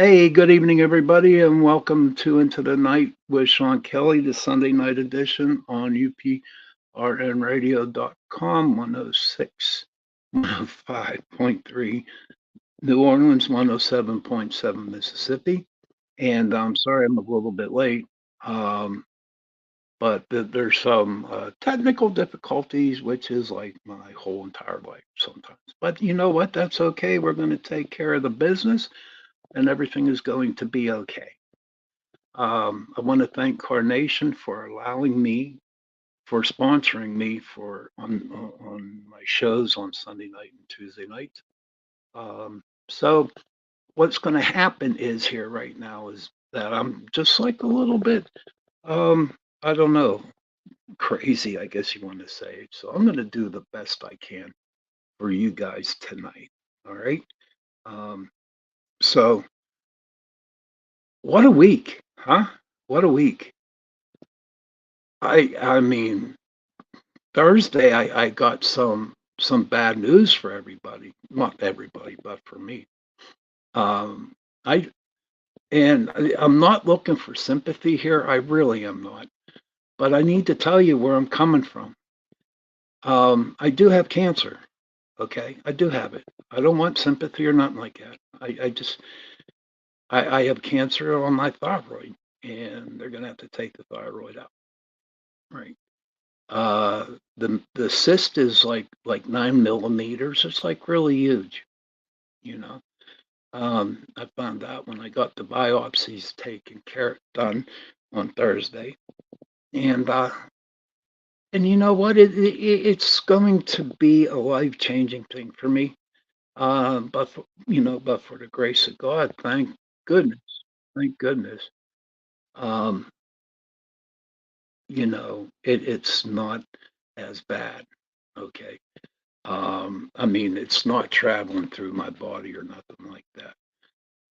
Hey, good evening, everybody, and welcome to Into the Night with Sean Kelly, the Sunday night edition on uprnradio.com, 106, 105.3 New Orleans, 107.7 Mississippi. And I'm sorry I'm a little bit late, um, but there's some technical difficulties, which is like my whole entire life sometimes. But you know what? That's okay. We're going to take care of the business, and everything is going to be okay. I want to thank Carnation for allowing me, for sponsoring me for on my shows on Sunday night and Tuesday nights. So what's going to happen is here right now is that I'm just like a little bit, I don't know, crazy, I guess you want to say. So I'm going to do the best I can for you guys tonight. All right. Um, so what a week, huh? What a week. I mean, Thursday, I got some bad news for everybody. Not everybody, but for me. Um, I I'm not looking for sympathy here. I really am not. But I need to tell you where I'm coming from. I do have cancer. Okay, I do have it. I don't want sympathy or nothing like that. I just I have cancer on my thyroid, and they're gonna have to take the thyroid out. Right. The cyst is like 9 millimeters. It's like really huge, you know. I found out when I got the biopsies taken care done on Thursday, and and you know what? It's going to be a life changing thing for me. But for, but for the grace of God, goodness, thank goodness. Um, it's not as bad. Okay. I mean, it's not traveling through my body or nothing like that.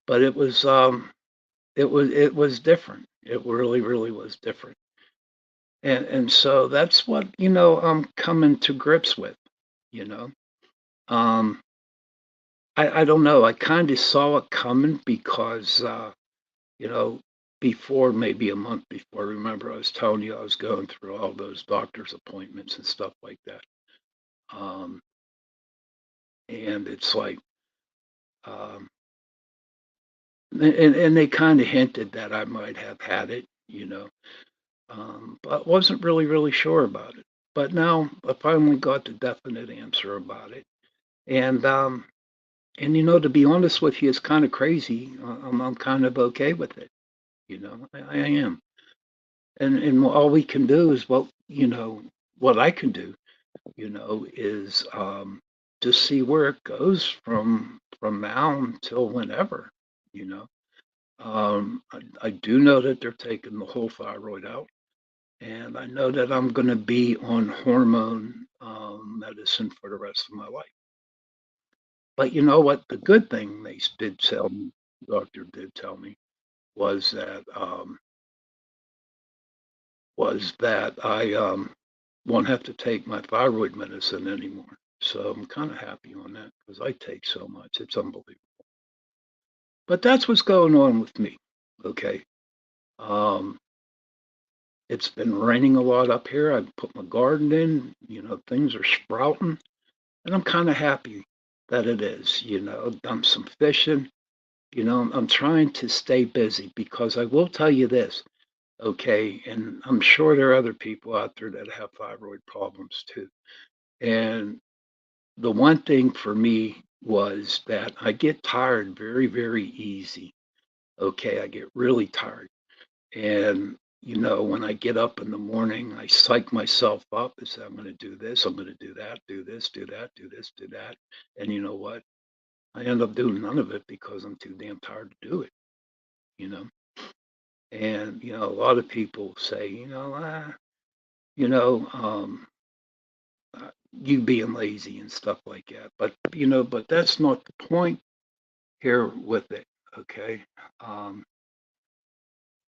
But it was different. It really, really was different. And so that's what, I'm coming to grips with, you know. Um, I don't know. I kind of saw it coming because you know, before maybe a month before, remember I was telling you I was going through all those doctor's appointments and stuff like that. Um, and it's like um and they kind of hinted that I might have had it, but wasn't really sure about it. But now I finally got the definite answer about it, and to be honest with you, it's kind of crazy. I'm kind of okay with it, I am, and all we can do is what I can do, is just see where it goes from now until whenever, you know. I do know that they're taking the whole thyroid out, and I know that I'm going to be on hormone medicine for the rest of my life. But you know what? The good thing they did tell me, the doctor did tell me, was that I won't have to take my thyroid medicine anymore. So I'm kind of happy on that because I take so much. It's unbelievable. But that's what's going on with me. Okay. Um, it's been raining a lot up here. I've put my garden in, things are sprouting, and I'm kind of happy that it is, done some fishing, I'm trying to stay busy because I will tell you this, okay, and I'm sure there are other people out there that have thyroid problems too. And the one thing for me was that I get tired very, very easy. Okay, I get really tired. And, when I get up in the morning, I psych myself up and say, I'm going to do this, I'm going to do that, do this, do that, do this, do that. And you know what? I end up doing none of it because I'm too damn tired to do it, you know? And, a lot of people say, you know, um, you being lazy and stuff like that. But that's not the point here with it. Okay. Um,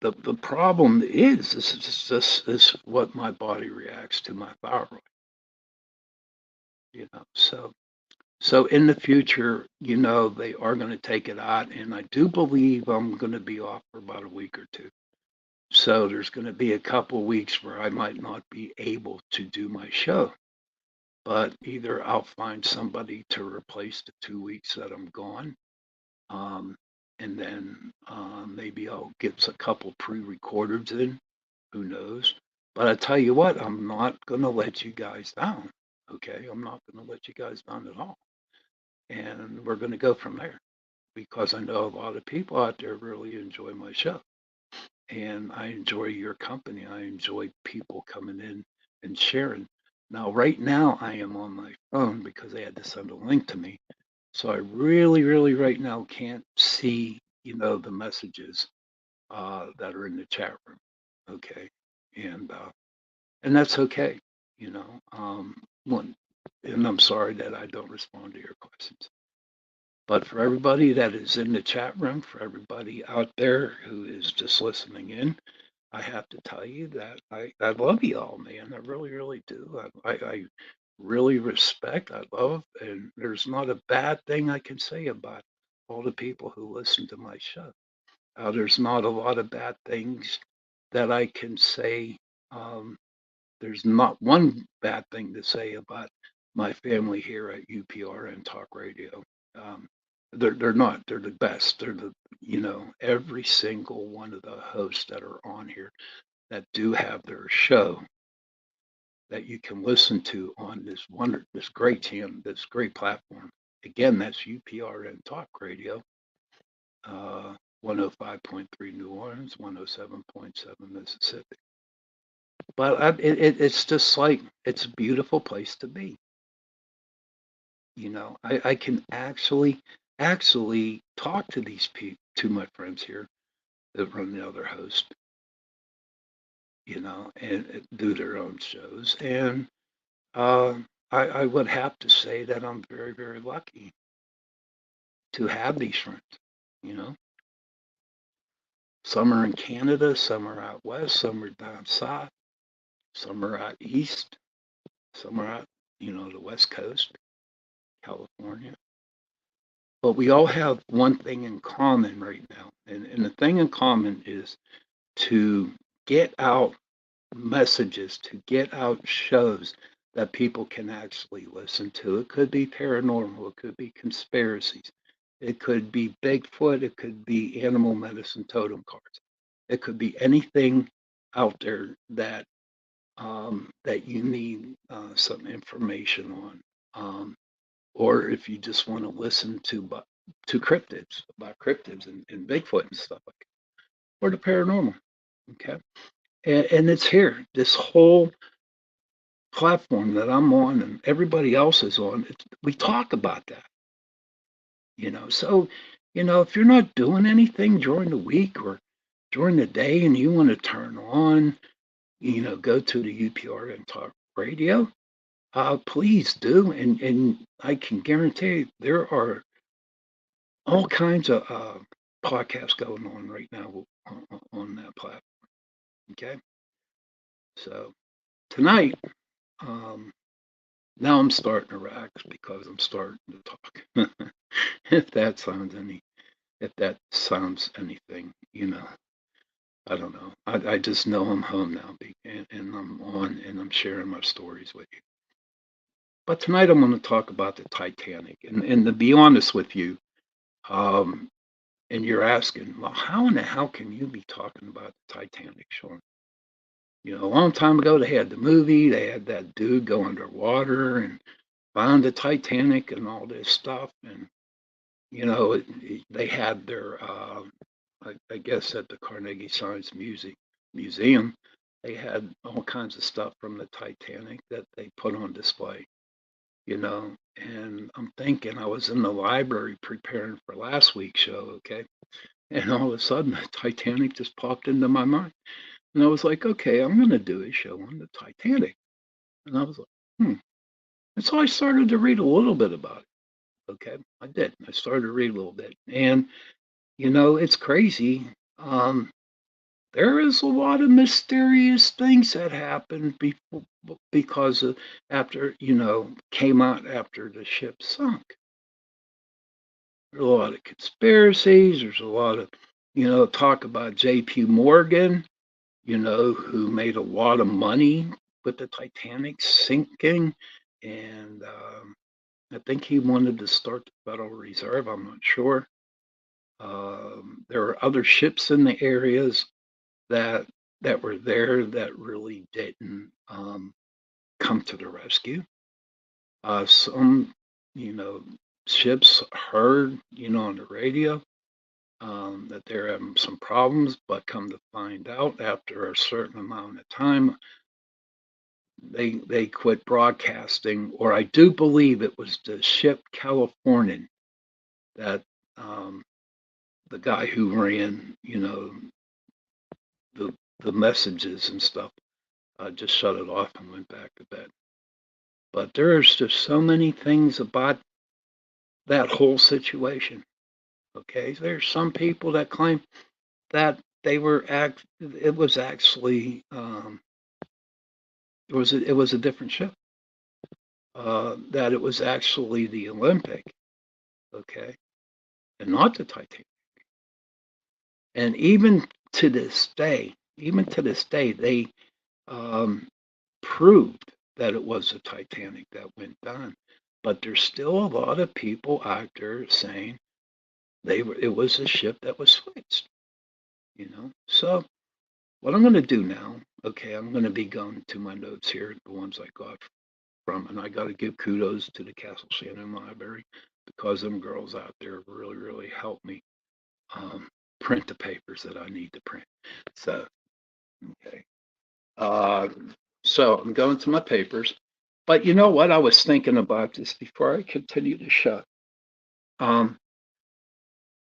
the problem is what my body reacts to my thyroid. So So in the future, they are going to take it out, and I do believe I'm going to be off for about a week or two. So there's going to be a couple weeks where I might not be able to do my show, but either I'll find somebody to replace the 2 weeks that I'm gone, um, and then maybe I'll get a couple pre-recordeds in. Who knows? But I tell you what, I'm not going to let you guys down. Okay, I'm not going to let you guys down at all, and we're going to go from there because I know a lot of people out there really enjoy my show, and I enjoy your company. I enjoy people coming in and sharing. Now, right now, I am on my phone because they had to send a link to me. So I really, really right now can't see, the messages that are in the chat room. Okay. And that's okay, you know. One, and I'm sorry that I don't respond to your questions. But for everybody that is in the chat room, for everybody out there who is just listening in, I have to tell you that I love you all, man. I really, really do. I really respect, I love, and there's not a bad thing I can say about all the people who listen to my show. There's not a lot of bad things that I can say. Um, there's not one bad thing to say about my family here at UPR and Talk Radio. Um, they're not. They're the best. They're every single one of the hosts that are on here that do have their show that you can listen to on this great channel, this great platform. Again, that's UPR and Talk Radio, 105.3 New Orleans, 107.7 Mississippi. But it's just like it's a beautiful place to be. I can actually talk to these people, to my friends here that run the other host, and do their own shows. And I would have to say that I'm very, very lucky to have these friends. You know, some are in Canada, some are out west, some are down south, some are out east, some are out, the west coast, California. But we all have one thing in common right now. And the thing in common is to get out messages, to get out shows that people can actually listen to. It could be paranormal, it could be conspiracies, it could be Bigfoot, it could be animal medicine totem cards. It could be anything out there that you need some information on. Or if you just want to listen to cryptids, about cryptids and Bigfoot and stuff like that, or the paranormal. Okay. And it's here. This whole platform that I'm on and everybody else is on, we talk about that. So, if you're not doing anything during the week or during the day and you want to turn on, go to the UPR and Talk Radio, please do. And I can guarantee there are all kinds of podcasts going on right now on that platform. Okay. So tonight, um, now I'm starting to relax because I'm starting to talk. if that sounds any, if that sounds anything, I don't know. I just know I'm home now, and I'm on, and I'm sharing my stories with you. But tonight I'm going to talk about the Titanic, and to be honest with you, um, and you're asking, well, how in the hell can you be talking about the Titanic, Sean? A long time ago, they had the movie, they had that dude go underwater and find the Titanic and all this stuff. And, they had their, I guess at the Carnegie Science Museum, they had all kinds of stuff from the Titanic that they put on display, And I'm thinking I was in the library preparing for last week's show, okay? And all of a sudden, the Titanic just popped into my mind. And I was like, okay, I'm going to do a show on the Titanic. And I was like, hmm. And so I started to read a little bit about it. Okay, I did. I started to read a little bit. And, it's crazy. There is a lot of mysterious things that happened because of after, came out after the ship sunk. There's a lot of conspiracies. There's a lot of, talk about J.P. Morgan, who made a lot of money with the Titanic sinking. And I think he wanted to start the Federal Reserve. I'm not sure. There were other ships in the areas that were there that really didn't come to the rescue. Some, you know, ships heard, on the radio that they're having some problems, but come to find out after a certain amount of time, they quit broadcasting. Or I do believe it was the ship Californian that the guy who ran, the messages and stuff, just shut it off and went back to bed. But there's just so many things about that whole situation. Okay, there's some people that claim that they were it was actually it was a different ship. That it was actually the Olympic, okay, and not the Titanic. And even to this day, they um, proved that it was the Titanic that went down. But there's still a lot of people out there saying it was a ship that was switched. So what I'm going to do now, okay, I'm going to be going to my notes here, the ones I got from, and I got to give kudos to the Castle Shannon Library because them girls out there really, really helped me um, print the papers that I need to print. So, okay. Uh, so I'm going to my papers. But you know what? I was thinking about this before I continue the show. Um,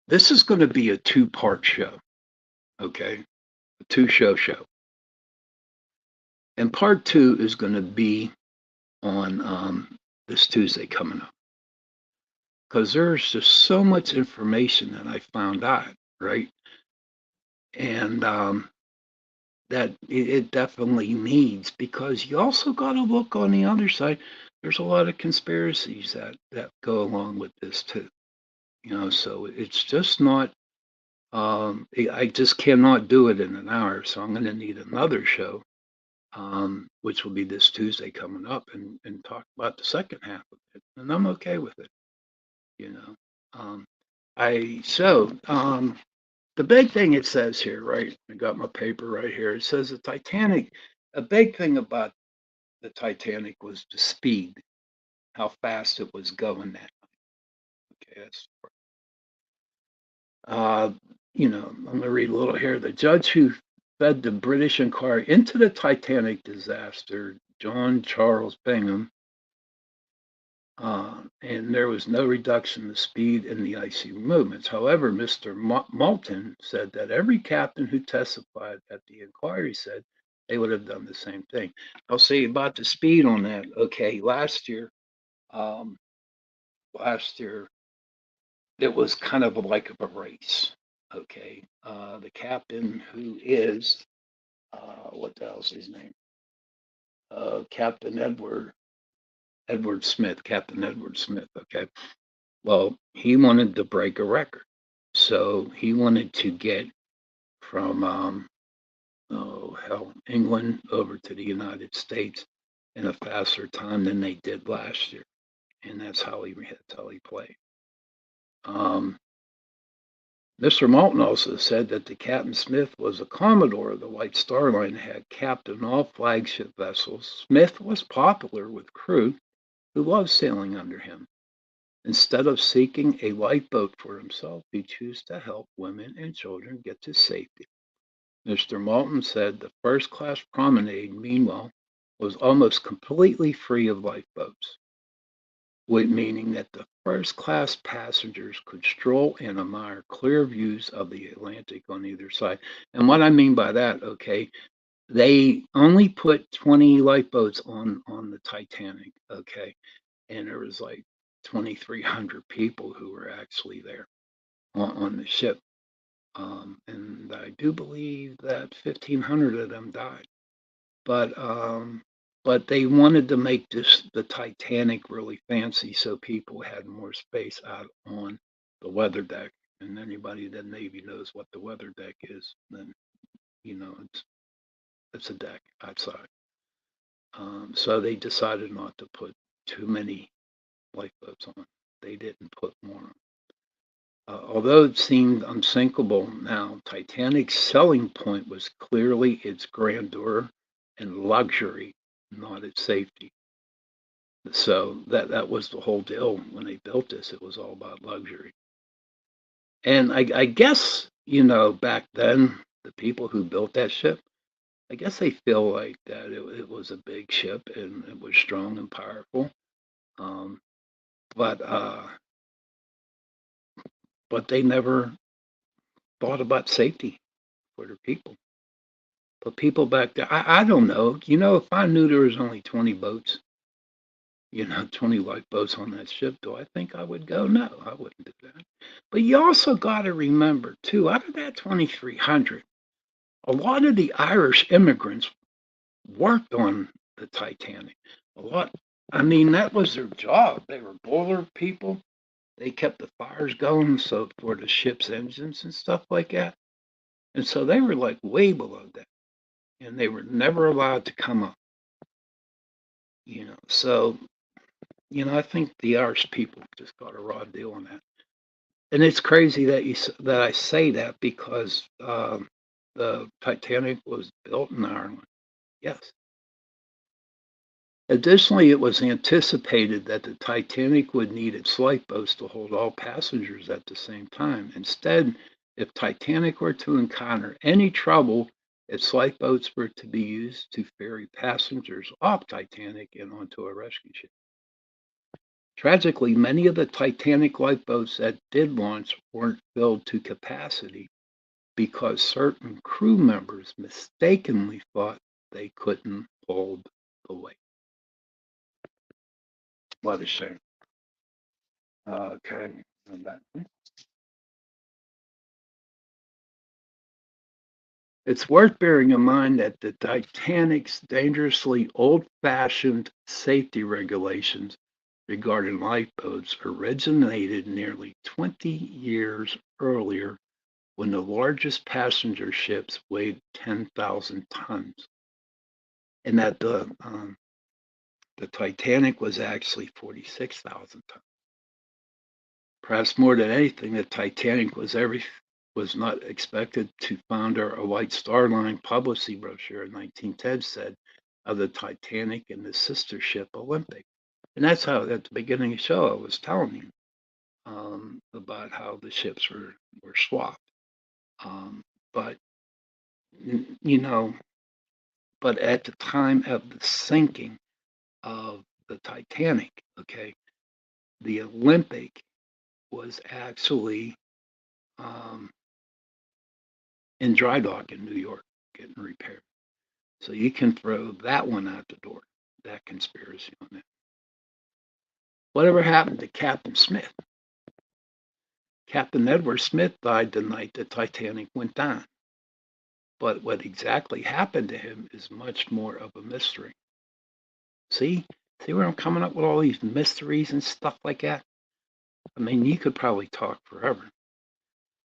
this is going to be a two-part show, okay? A two-show. And part two is going to be on this Tuesday coming up because there's just so much information that I found out, right? And that it definitely needs because you also got to look on the other side. There's a lot of conspiracies that go along with this too. So it's just not. I just cannot do it in an hour, so I'm going to need another show, which will be this Tuesday coming up, and talk about the second half of it, and I'm okay with it. You know, um, I so the big thing it says here, right? I got my paper right here. It says the Titanic. A big thing about the Titanic was the speed, how fast it was going that night. Okay, uh, I'm going to read a little here. The judge who fed the British inquiry into the Titanic disaster, John Charles Bingham, and there was no reduction in the speed in the icy movements. However, Mr. Moulton said that every captain who testified at the inquiry said they would have done the same thing. I'll say about the speed on that. Okay, um, last year it was kind of like a race. Okay, the captain who is what the hell's his name? Captain Edward Smith, Captain Edward Smith. Okay, well, he wanted to break a record. So he wanted to get from, oh, hell, England over to the United States in a faster time than they did last year. And that's how he played. Um, Mr. Moulton also said that the Captain Smith was a Commodore of the White Star Line and had captained all flagship vessels. Smith was popular with crew who loved sailing under him. Instead of seeking a lifeboat for himself, he chose to help women and children get to safety. Mr. Moulton said the first class promenade, meanwhile, was almost completely free of lifeboats, meaning that the first class passengers could stroll and admire clear views of the Atlantic on either side. And what I mean by that, okay, they only put 20 lifeboats on the Titanic, okay, and there was like 2,300 people who were actually there on the ship. And I do believe that 1,500 of them died. But they wanted to make the Titanic really fancy, so people had more space out on the weather deck. And anybody that Navy knows what the weather deck is, then it's a deck outside. So they decided not to put too many lifeboats on. They didn't put more on. Although it seemed unsinkable now, Titanic's selling point was clearly its grandeur and luxury, not its safety. So that was the whole deal when they built this. It was all about luxury. And I guess, back then, the people who built that ship, I guess they feel like that it was a big ship and it was strong and powerful. Um, but but they never thought about safety for their people. But people back there, I don't know. If I knew there was only 20 boats, 20 lifeboats on that ship, do I think I would go? No, I wouldn't do that. But you also got to remember, too, out of that 2,300, a lot of the Irish immigrants worked on the Titanic. A lot. I mean, that was their job. They were boiler people. They kept the fires going so for the ship's engines and stuff like that. And so they were like way below that. And they were never allowed to come up. So I think the Irish people just got a raw deal on that. And it's crazy that I say that because the Titanic was built in Ireland. Yes. Additionally, it was anticipated that the Titanic would need its lifeboats to hold all passengers at the same time. Instead, if Titanic were to encounter any trouble, its lifeboats were to be used to ferry passengers off Titanic and onto a rescue ship. Tragically, many of the Titanic lifeboats that did launch weren't filled to capacity because certain crew members mistakenly thought they couldn't hold the weight. What a shame. Okay. It's worth bearing in mind that the Titanic's dangerously old-fashioned safety regulations regarding lifeboats originated nearly 20 years earlier when the largest passenger ships weighed 10,000 tons, and that the Titanic was actually 46,000 tons. Perhaps more than anything, the Titanic was not expected to founder a White Star Line publicity brochure in 1910 said of the Titanic and the sister ship Olympic. And that's how, at the beginning of the show, I was telling you about how the ships were swapped. But, you know, but at the time of the sinking of the Titanic, okay, the Olympic was actually um, in dry dock in New York getting repaired. So you can throw that one out the door, that conspiracy on that. Whatever happened to Captain Smith? Captain Edward Smith died the night the Titanic went down. But what exactly happened to him is much more of a mystery. See? See where I'm coming up with all these mysteries and stuff like that? I mean, you could probably talk forever.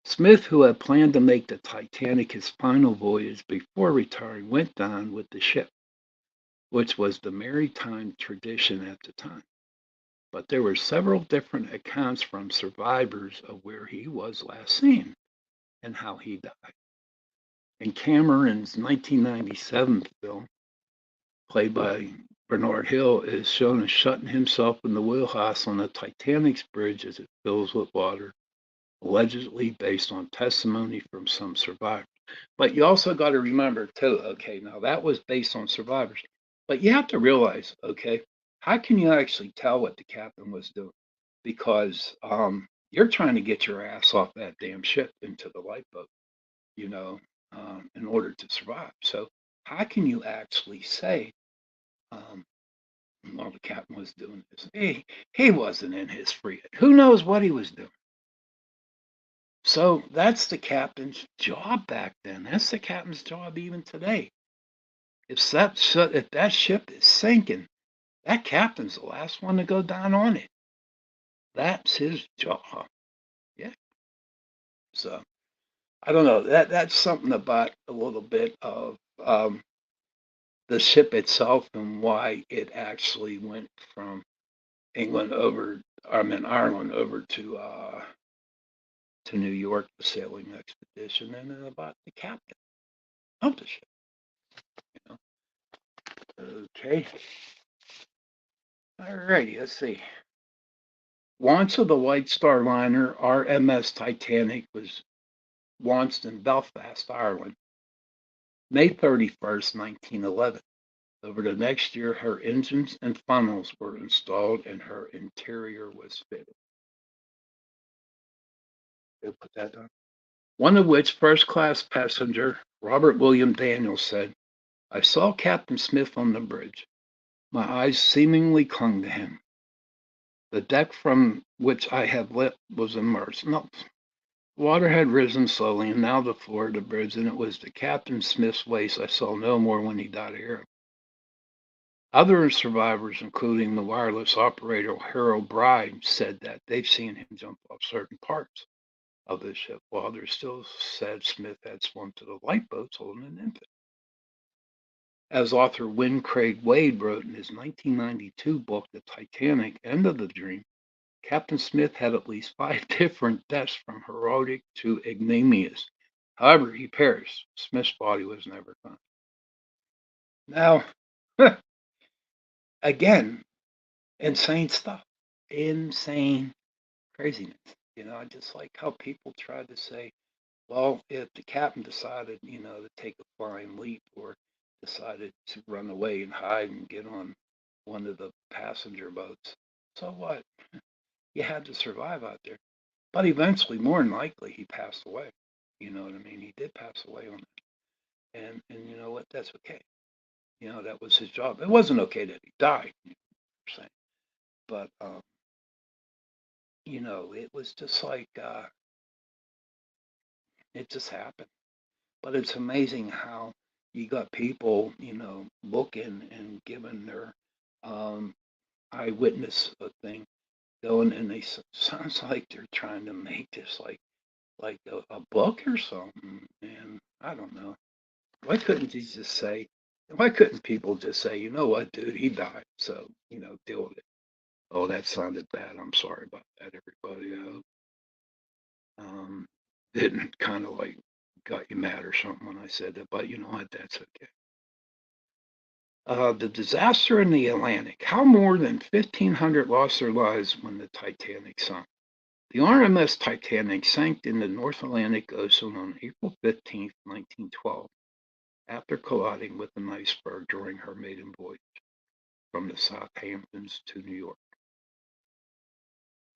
Smith, who had planned to make the Titanic his final voyage before retiring, went down with the ship, which was the maritime tradition at the time. But there were several different accounts from survivors of where he was last seen and how he died. In Cameron's 1997 film, played by Bernard Hill, is shown as shutting himself in the wheelhouse on the Titanic's bridge as it fills with water, allegedly based on testimony from some survivors. But you also got to remember, too, okay, now that was based on survivors. But you have to realize, okay, how can you actually tell what the captain was doing? Because you're trying to get your ass off that damn ship into the lifeboat, in order to survive. So how can you actually say, um, well, the captain was doing this? He wasn't in his free. Who knows what he was doing? So that's the captain's job back then. That's the captain's job even today. If that ship is sinking, that captain's the last one to go down on it. That's his job. So I don't know. That's something about a little bit of the ship itself and why it actually went from England over, I mean Ireland over to New York, the sailing expedition, and then about the captain of the ship. You know? Okay. All righty. Let's see. Launch of the White Star liner RMS Titanic was launched in Belfast, Ireland, May 31st, 1911. Over the next year, her engines and funnels were installed and her interior was fitted. They'll put that on. One of which first class passenger, Robert William Daniels, said, I saw Captain Smith on the bridge. My eyes seemingly clung to him. The deck from which I had lit was immersed. No, water had risen slowly, and now the floor of the bridge, and it was the Captain Smith's waist I saw no more when he died here. Other survivors, including the wireless operator Harold Bride, said that they've seen him jump off certain parts of the ship, while others still said Smith had swum to the lifeboats holding an infant. As author Win Craig Wade wrote in his 1992 book, The Titanic End of the Dream, Captain Smith had at least 5 different deaths from heroic to ignominious. However, he perished. Smith's body was never found. Now, again, insane stuff. Insane craziness. I just like how people try to say, well, if the captain decided, to take a flying leap or decided to run away and hide and get on one of the passenger boats, so what? You had to survive out there. But eventually, more than likely, he passed away. You know what I mean? He did pass away on it. And you know what? That's okay. That was his job. It wasn't okay that he died, saying. But it was just like it just happened. But it's amazing how you got people, looking and giving their um, eyewitness a thing going, and they sounds like they're trying to make this like a book or something. And I don't know. Why couldn't you just say? Why couldn't people just say, you know what, dude, he died, so deal with it. Oh, that sounded bad. I'm sorry about that, everybody. Um, didn't kind of like got you mad or something when I said that, but you know what? That's okay. The disaster in the Atlantic. How more than 1,500 lost their lives when the Titanic sunk. The RMS Titanic sank in the North Atlantic Ocean on April 15th, 1912, after colliding with an iceberg during her maiden voyage from the Southamptons to New York.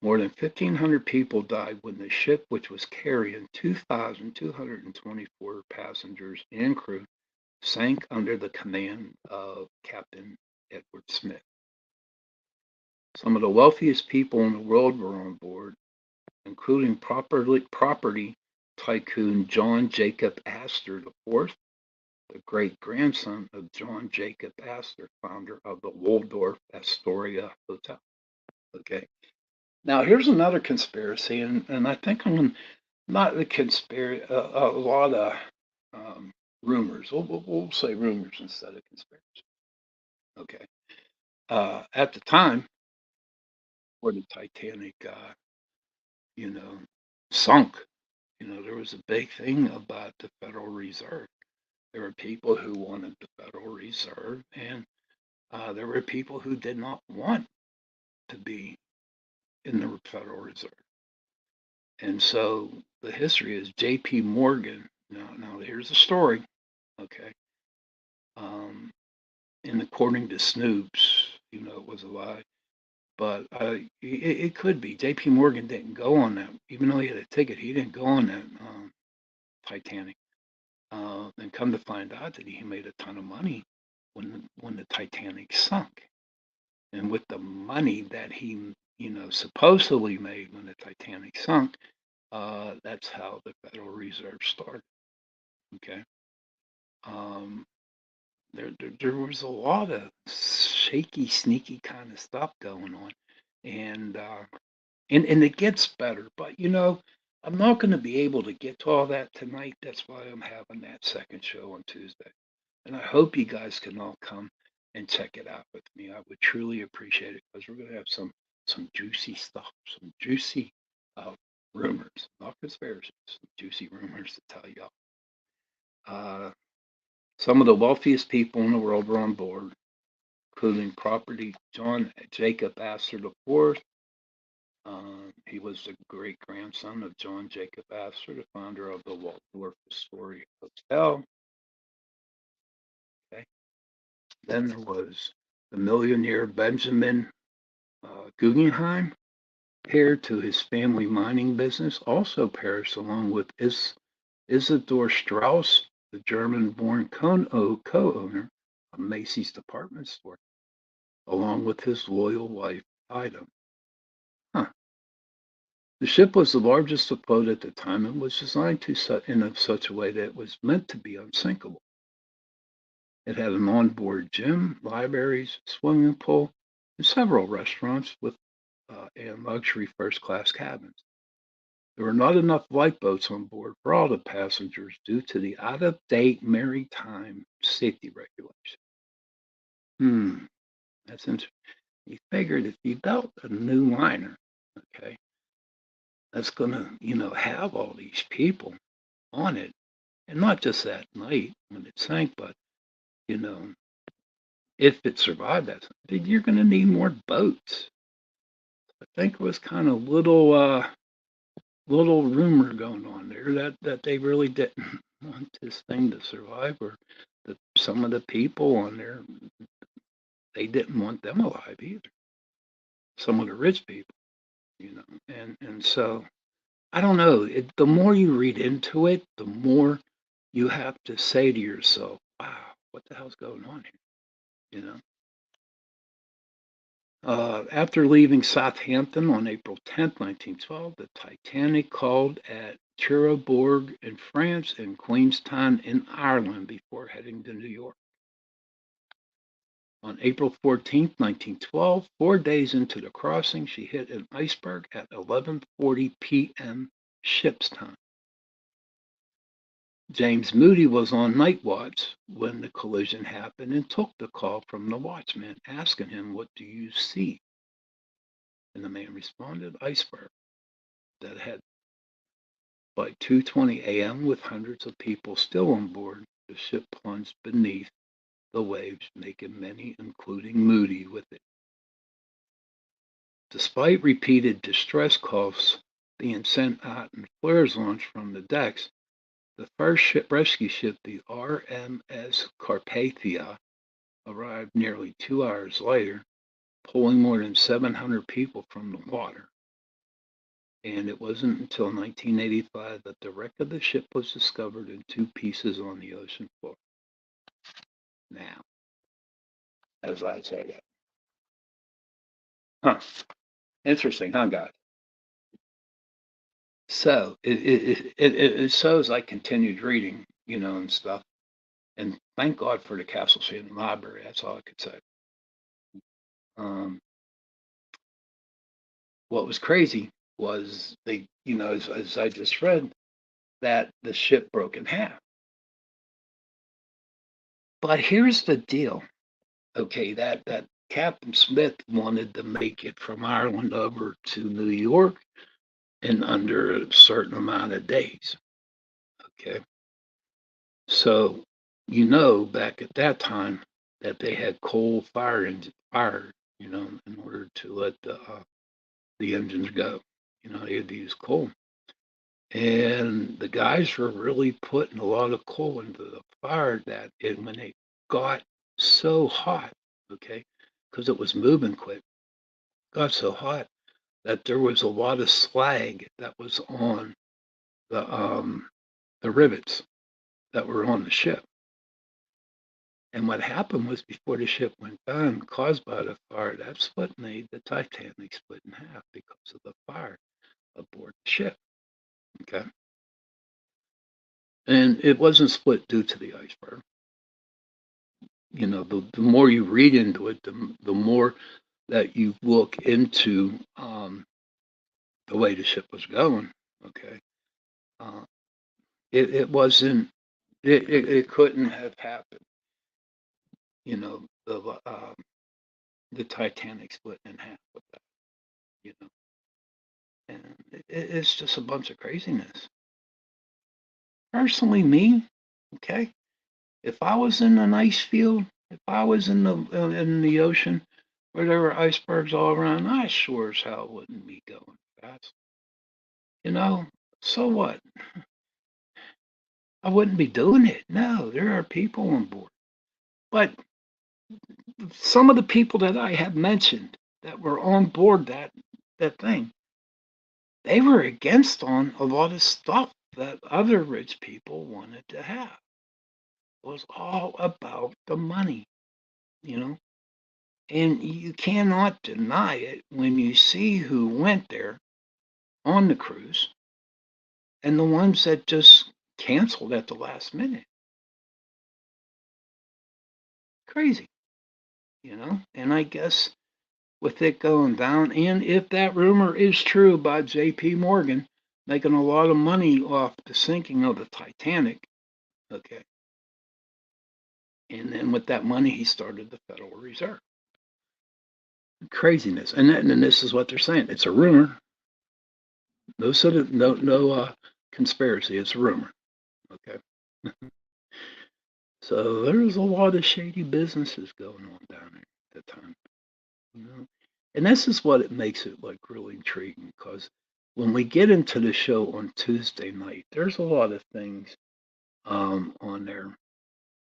More than 1,500 people died when the ship, which was carrying 2,224 passengers and crew, sank under the command of Captain Edward Smith. Some of the wealthiest people in the world were on board, including property tycoon John Jacob Astor IV, the great grandson of John Jacob Astor, founder of the Waldorf Astoria Hotel. Okay. Now, here's another conspiracy, and I think I'm not the conspiracy, a lot of rumors. We'll say rumors instead of conspiracy. Okay. At the time where the Titanic, you know, sunk, there was a big thing about the Federal Reserve. There were people who wanted the Federal Reserve, and there were people who did not want to be in the Federal Reserve. And so the history is J.P. Morgan. Now here's the story. Okay. Um, and according to Snoops, it was a lie. But it could be. J.P. Morgan didn't go on that, even though he had a ticket. He didn't go on that Titanic. And come to find out that he made a ton of money when the Titanic sunk. And with the money that he, supposedly made when the Titanic sunk, that's how the Federal Reserve started. Okay. Um, there was a lot of shaky, sneaky kind of stuff going on, and and it gets better. But I'm not going to be able to get to all that tonight. That's why I'm having that second show on Tuesday. And I hope you guys can all come and check it out with me. I would truly appreciate it because we're going to have some juicy stuff, some juicy uh, rumors, not conspiracies, some juicy rumors to tell y'all. Some of the wealthiest people in the world were on board, including property John Jacob Astor IV. He was the great grandson of John Jacob Astor, the founder of the Waldorf Astoria Hotel. Okay. Then there was the millionaire Benjamin Guggenheim, heir to his family mining business, also perished along with Isidor Strauss, the German-born co-owner of Macy's department store, along with his loyal wife, Ida. Huh. The ship was the largest afloat at the time and was designed in such a way that it was meant to be unsinkable. It had an onboard gym, libraries, swimming pool, and several restaurants and luxury first-class cabins. There were not enough lifeboats on board for all the passengers due to the out-of-date maritime safety regulations. That's interesting. You figured if you built a new liner, okay, that's going to, have all these people on it, and not just that night when it sank, but you know, if it survived that, then you're going to need more boats. I think it was kind of little rumor going on there that they really didn't want this thing to survive, or that some of the people on there they didn't want them alive either. Some of the rich people, and so I don't know. The more you read into it, the more you have to say to yourself, "Wow, what the hell's going on here?" After leaving Southampton on April 10th, 1912, the Titanic called at Cherbourg in France and Queenstown in Ireland before heading to New York. On April 14th, 1912, 4 days into the crossing, she hit an iceberg at 11:40 p.m. ship's time. James Moody was on night watch when the collision happened and took the call from the watchman asking him, "What do you see?" And the man responded, "Iceberg." That had By 2:20 a.m., with hundreds of people still on board, the ship plunged beneath the waves, making many, including Moody, with it. Despite repeated distress calls being sent out and flares launched from the decks, the first rescue ship, the RMS Carpathia, arrived nearly 2 hours later, pulling more than 700 people from the water. And it wasn't until 1985 that the wreck of the ship was discovered in two pieces on the ocean floor. Now, as I say that. Huh. Interesting, huh, guys? So it shows I continued reading, and stuff. And thank God for the Castle Shannon Library. That's all I could say. Um, what was crazy was as I just read, that the ship broke in half. But here's the deal. Okay, that Captain Smith wanted to make it from Ireland over to New York in under a certain amount of days. Okay. So, back at that time that they had coal fire engine fired, in order to let the engines go. They had to use coal. And the guys were really putting a lot of coal into the fire when it got so hot, okay, because it was moving quick, got so hot that there was a lot of slag that was on the rivets that were on the ship. And what happened was before the ship went down, caused by the fire, that's what made the Titanic split in half because of the fire aboard the ship. Okay. And it wasn't split due to the iceberg. The more you read into it, the more that you look into the way the ship was going. Okay. Uh, it wasn't. It couldn't have happened. You know, the Titanic split in half with that. You know, and it's just a bunch of craziness. Personally, me, okay, if I was in an ice field, if I was in the ocean where there were icebergs all around, I sure as hell wouldn't be going fast. You know, so what? I wouldn't be doing it. No, there are people on board. But some of the people that I have mentioned that were on board that thing, they were against on a lot of stuff that other rich people wanted to have. It was all about the money, you know. And you cannot deny it when you see who went there on the cruise and the ones that just canceled at the last minute. Crazy, you know? And I guess with it going down, and if that rumor is true about J.P. Morgan making a lot of money off the sinking of the Titanic, okay, and then with that money, he started the Federal Reserve. Craziness. And this is what they're saying. It's a rumor. No, no conspiracy. It's a rumor. Okay. So there's a lot of shady businesses going on down there at the time, you know. And this is what it makes it like really intriguing because when we get into the show on Tuesday night, there's a lot of things on there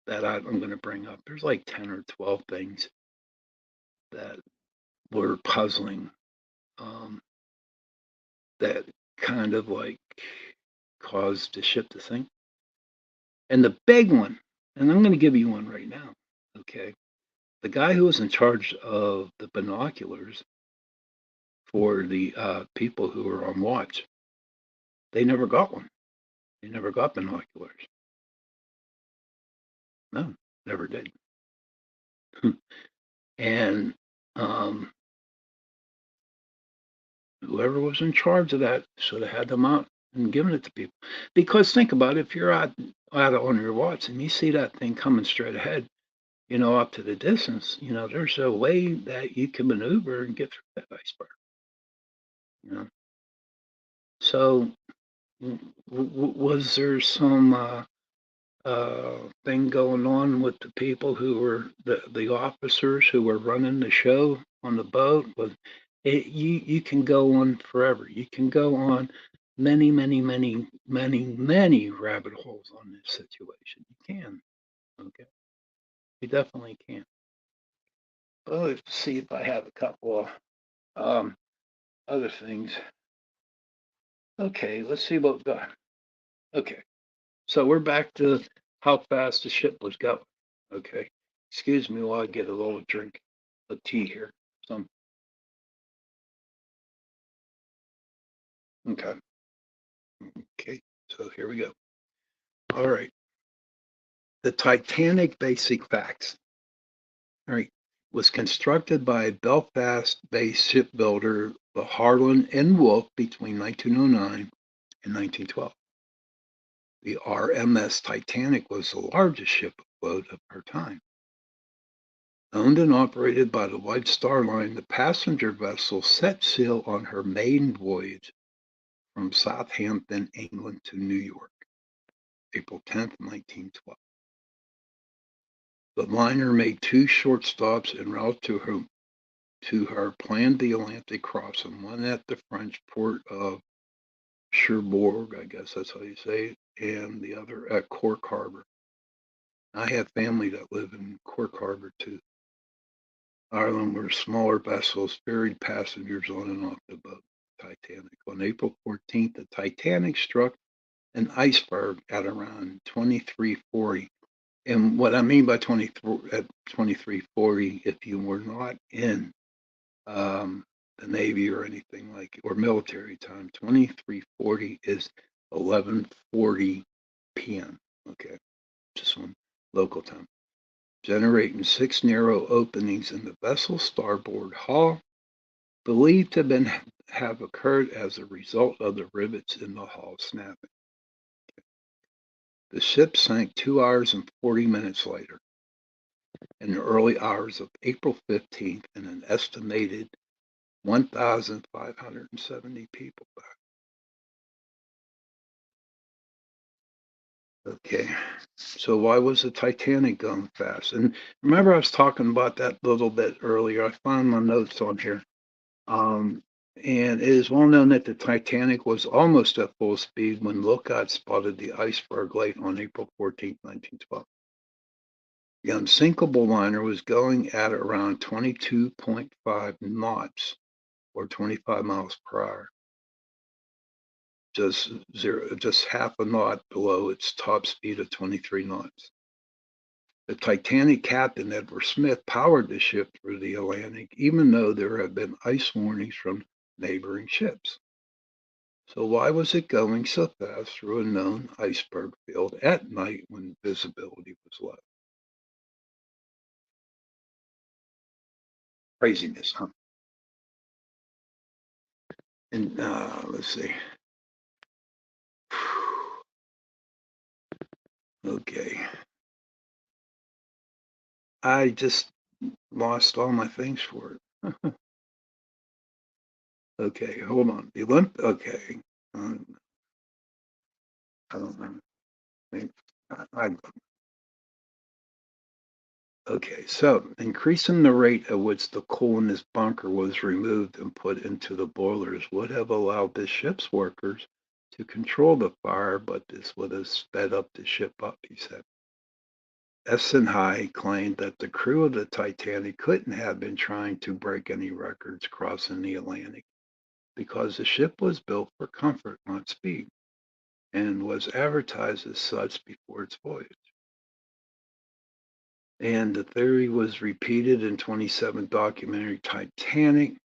that I'm going to bring up. There's like 10 or 12 things that were puzzling um, that kind of like caused the ship to sink. And the big one, and I'm going to give you one right now, okay? The guy who was in charge of the binoculars for the people who were on watch, they never got one. They never got binoculars. No, never did. And um, whoever was in charge of that should have had them out and given it to people. Because think about it, if you're out on your watch and you see that thing coming straight ahead, you know, up to the distance, you know, there's a way that you can maneuver and get through that iceberg. You know, so was there some thing going on with the people who were the officers who were running the show on the boat? Was it, you can go on forever. You can go on many rabbit holes on this situation. You can, okay, you definitely can. Well, let's see if I have a couple of other things. Okay, let's see what we got. Okay, so we're back to how fast the ship was going. Okay, excuse me while I get a little drink of tea here. Some okay, okay. So here we go. All right, the Titanic basic facts. All right, was constructed by Belfast-based shipbuilder the Harland and Wolff between 1909 and 1912. The RMS Titanic was the largest ship afloat of her time. Owned and operated by the White Star Line, the passenger vessel set sail on her maiden voyage from Southampton, England to New York, April 10th, 1912. The liner made two short stops en route to her planned the Atlantic crossing, one at the French port of Cherbourg, I guess that's how you say it, and the other at Cork Harbor. I have family that live in Cork Harbor too. Ireland were smaller vessels ferried passengers on and off the boat Titanic. On April 14th, the Titanic struck an iceberg at around 2340. And what I mean by 2340, if you were not in the Navy or anything like or military time, 2340 is 11:40 p.m. Okay, just one local time, generating six narrow openings in the vessel's starboard hull, believed to have occurred as a result of the rivets in the hull snapping. The ship sank 2 hours and 40 minutes later, in the early hours of April 15th, and an estimated 1,570 people died. Okay, so why was the Titanic going fast? And remember, I was talking about that a little bit earlier. I found my notes on here. Um, and it is well known that the Titanic was almost at full speed when lookouts spotted the iceberg late on April 14th, 1912. The unsinkable liner was going at around 22.5 knots or 25 miles per hour, just half a knot below its top speed of 23 knots. The Titanic captain, Edward Smith, powered the ship through the Atlantic, even though there had been ice warnings from neighboring ships. So why was it going so fast through a known iceberg field at night when visibility was low? Craziness, huh? And let's see. Okay. I just lost all my things for it. Okay, hold on. The okay. Um, I don't know. I Okay, so increasing the rate at which the coal in this bunker was removed and put into the boilers would have allowed the ship's workers to control the fire, but this would have sped up the ship up, he said. High claimed that the crew of the Titanic couldn't have been trying to break any records crossing the Atlantic because the ship was built for comfort, not speed, and was advertised as such before its voyage. And the theory was repeated in 27 documentary Titanic.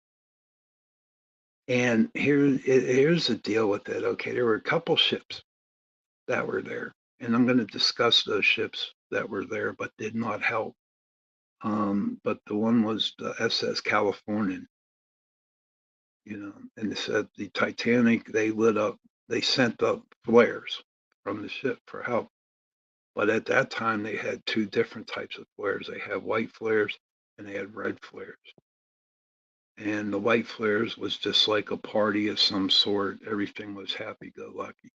And here's the deal with it. Okay, there were a couple ships that were there, and I'm going to discuss those ships that were there but did not help. But the one was the SS Californian, and they said the Titanic, they sent up flares from the ship for help. But at that time, they had two different types of flares. They had white flares and they had red flares. And the white flares was just like a party of some sort. Everything was happy-go-lucky.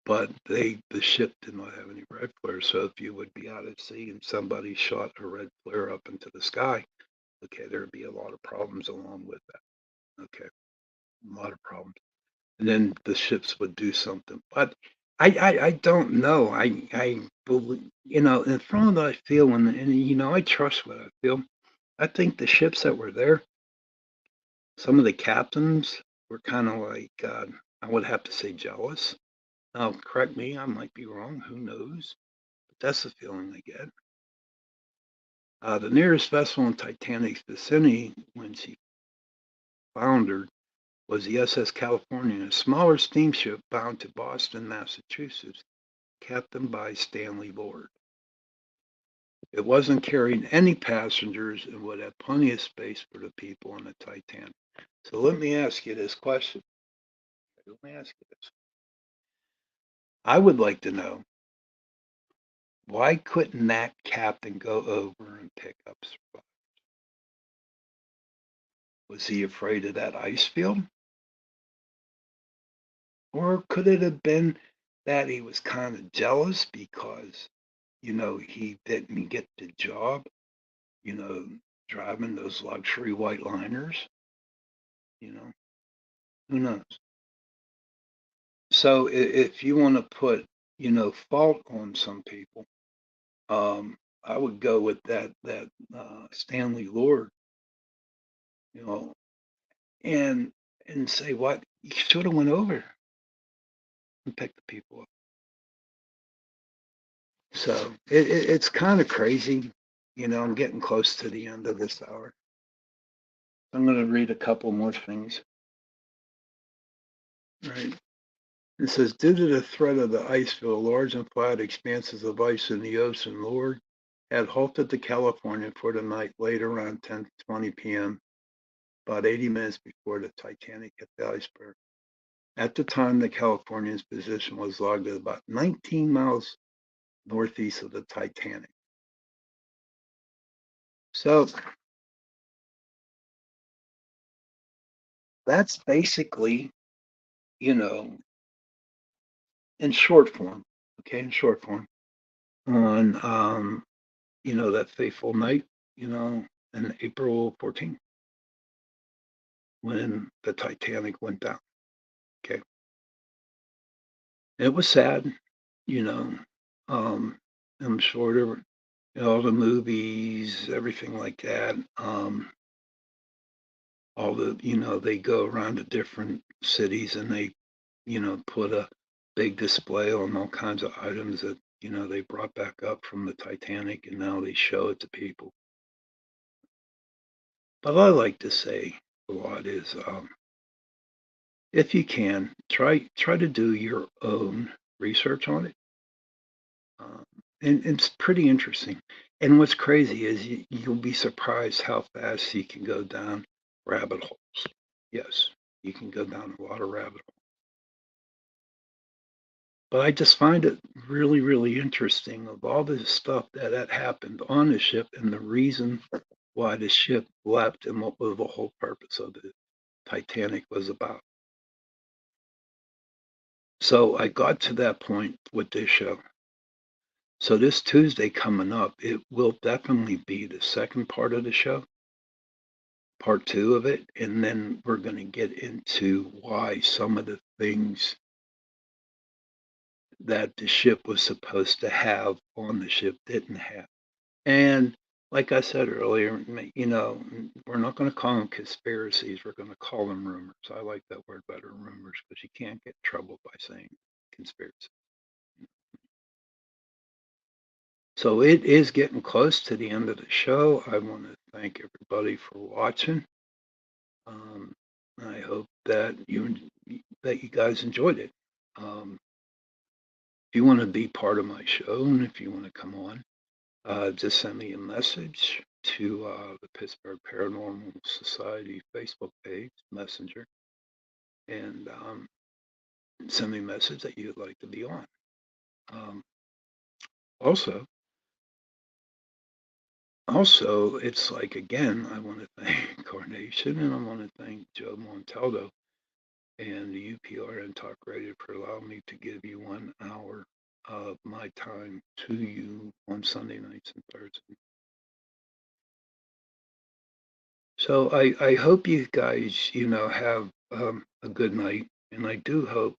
But the ship did not have any red flares. So if you would be out at sea and somebody shot a red flare up into the sky, okay, there'd be a lot of problems along with that. Okay, a lot of problems. And then the ships would do something. But I don't know. I believe, in front of that I feel, and I trust what I feel. I think the ships that were there, some of the captains were kind of like, I would have to say jealous. Now, correct me, I might be wrong. Who knows? But that's the feeling I get. The nearest vessel in Titanic's vicinity when she foundered was the SS California, a smaller steamship bound to Boston, Massachusetts, captained by Stanley Lord. It wasn't carrying any passengers and would have plenty of space for the people on the Titanic. So let me ask you this question. Let me ask you this. I would like to know, why couldn't that captain go over and pick up supplies? Was he afraid of that ice field? Or could it have been that he was kind of jealous because, he didn't get the job, you know, driving those luxury white liners? You know, who knows? So if you want to put, fault on some people, I would go with that Stanley Lord, you know, and say what you should have went over and picked the people up. So it's kind of crazy. I'm getting close to the end of this hour. I'm going to read a couple more things. Right. It says, due to the threat of the ice field, large and flat expanses of ice in the ocean, Lord had halted to California for the night late around 10:20 p.m., about 80 minutes before the Titanic hit the iceberg. At the time, the Californian's position was logged at about 19 miles northeast of the Titanic. So that's basically, you know, in short form, okay, in short form, on, that fateful night, in April 14th, when the Titanic went down. Okay. It was sad, you know. Um, I'm sure there were all the movies, everything like that. All they go around to different cities and they, put a big display on all kinds of items that, they brought back up from the Titanic and now they show it to people. But I like to say a lot is, if you can, try to do your own research on it. Um, and it's pretty interesting. And what's crazy is you'll be surprised how fast you can go down rabbit holes. Yes, you can go down a lot of rabbit holes. But I just find it really, really interesting of all the stuff that happened on the ship and the reason why the ship left and what was the whole purpose of the Titanic was about. So I got to that point with this show. So this Tuesday coming up, it will definitely be the second part of the show, part two of it, and then we're going to get into why some of the things that the ship was supposed to have on the ship didn't have. And like I said earlier, we're not going to call them conspiracies. We're going to call them rumors. I like that word better, rumors, because you can't get in trouble by saying conspiracy. So it is getting close to the end of the show. I want to thank everybody for watching. Um, I hope that you guys enjoyed it. If you want to be part of my show and if you want to come on, just send me a message to the Pittsburgh Paranormal Society Facebook page, Messenger, and send me a message that you'd like to be on. Um, also, it's like again, I want to thank Carnation and I want to thank Joe Montaldo and the UPRN Talk Radio for allowing me to give you 1 hour of my time to you on Sunday nights and Thursdays. So I hope you guys, have a good night. And I do hope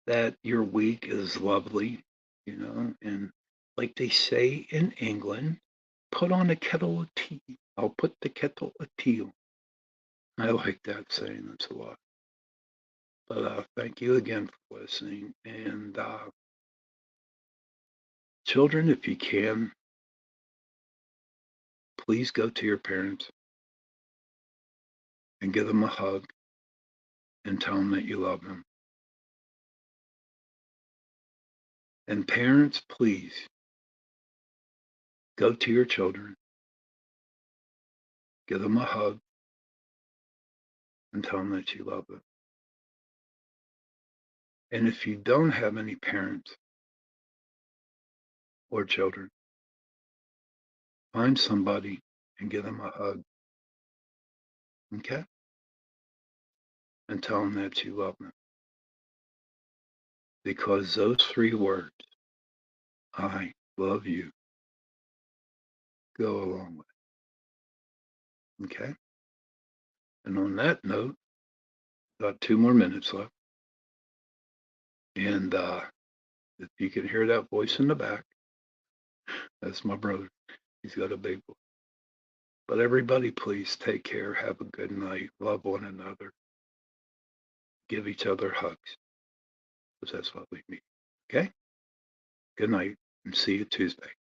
that your week is lovely, and like they say in England, put on a kettle of tea. I'll put the kettle of tea on. I like that saying. That's a lot. But thank you again for listening. And children, if you can, please go to your parents and give them a hug and tell them that you love them. And parents, please go to your children, give them a hug, and tell them that you love them. And if you don't have any parents or children, find somebody and give them a hug, okay? And tell them that you love them. Because those 3 words, I love you, go a long way, okay? And on that note, got 2 more minutes left. And if you can hear that voice in the back, that's my brother. He's got a big voice. But everybody, please take care. Have a good night. Love one another. Give each other hugs because that's what we need. Okay? Good night and see you Tuesday.